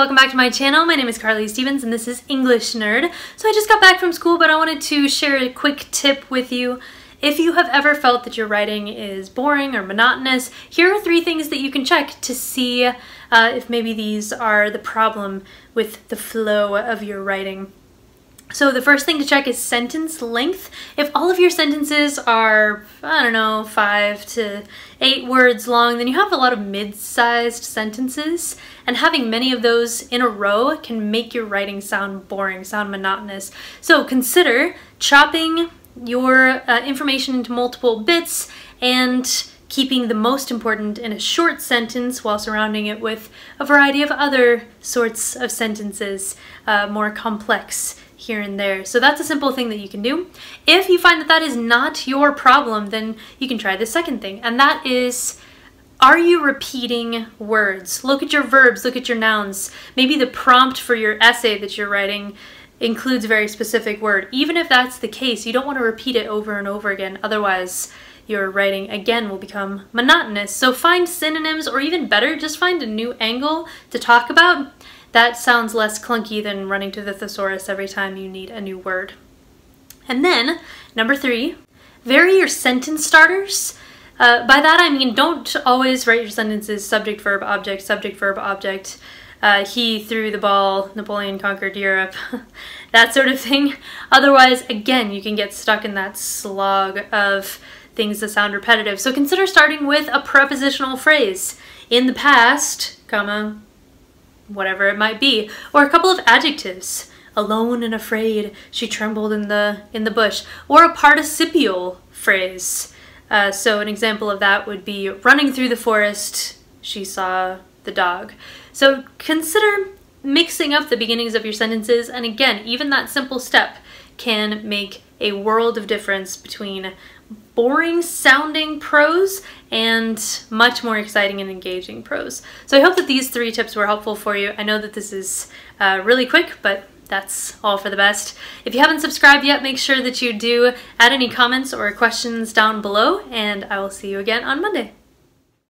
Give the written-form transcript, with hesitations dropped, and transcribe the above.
welcome back to my channel. My name is Carly Stevens and this is English Nerd. So I just got back from school, but I wanted to share a quick tip with you. If you have ever felt that your writing is boring or monotonous, here are 3 things that you can check to see if maybe these are the problem with the flow of your writing. So the first thing to check is sentence length. If all of your sentences are, I don't know, 5 to 8 words long, then you have a lot of mid-sized sentences, and having many of those in a row can make your writing sound boring, sound monotonous. So consider chopping your information into multiple bits and keeping the most important in a short sentence while surrounding it with a variety of other sorts of sentences, more complex here and there. So that's a simple thing that you can do. If you find that that is not your problem, then you can try the second thing, and that is, are you repeating words? Look at your verbs, look at your nouns. Maybe the prompt for your essay that you're writing includes a very specific word. Even if that's the case, you don't want to repeat it over and over again, otherwise your writing again will become monotonous. So find synonyms, or even better, just find a new angle to talk about. That sounds less clunky than running to the thesaurus every time you need a new word. And then, number 3, vary your sentence starters. By that I mean, don't always write your sentences subject, verb, object, subject, verb, object. He threw the ball, Napoleon conquered Europe, that sort of thing. Otherwise, again, you can get stuck in that slog of things that sound repetitive. So consider starting with a prepositional phrase. In the past, comma, whatever it might be, or a couple of adjectives. Alone and afraid, she trembled in the bush, or a participial phrase. So an example of that would be running through the forest, she saw the dog. So consider mixing up the beginnings of your sentences, and again, even that simple step can make a world of difference between boring sounding prose and much more exciting and engaging prose. So I hope that these 3 tips were helpful for you. I know that this is really quick, but that's all for the best. If you haven't subscribed yet, make sure that you do. Add any comments or questions down below, and I will see you again on Monday.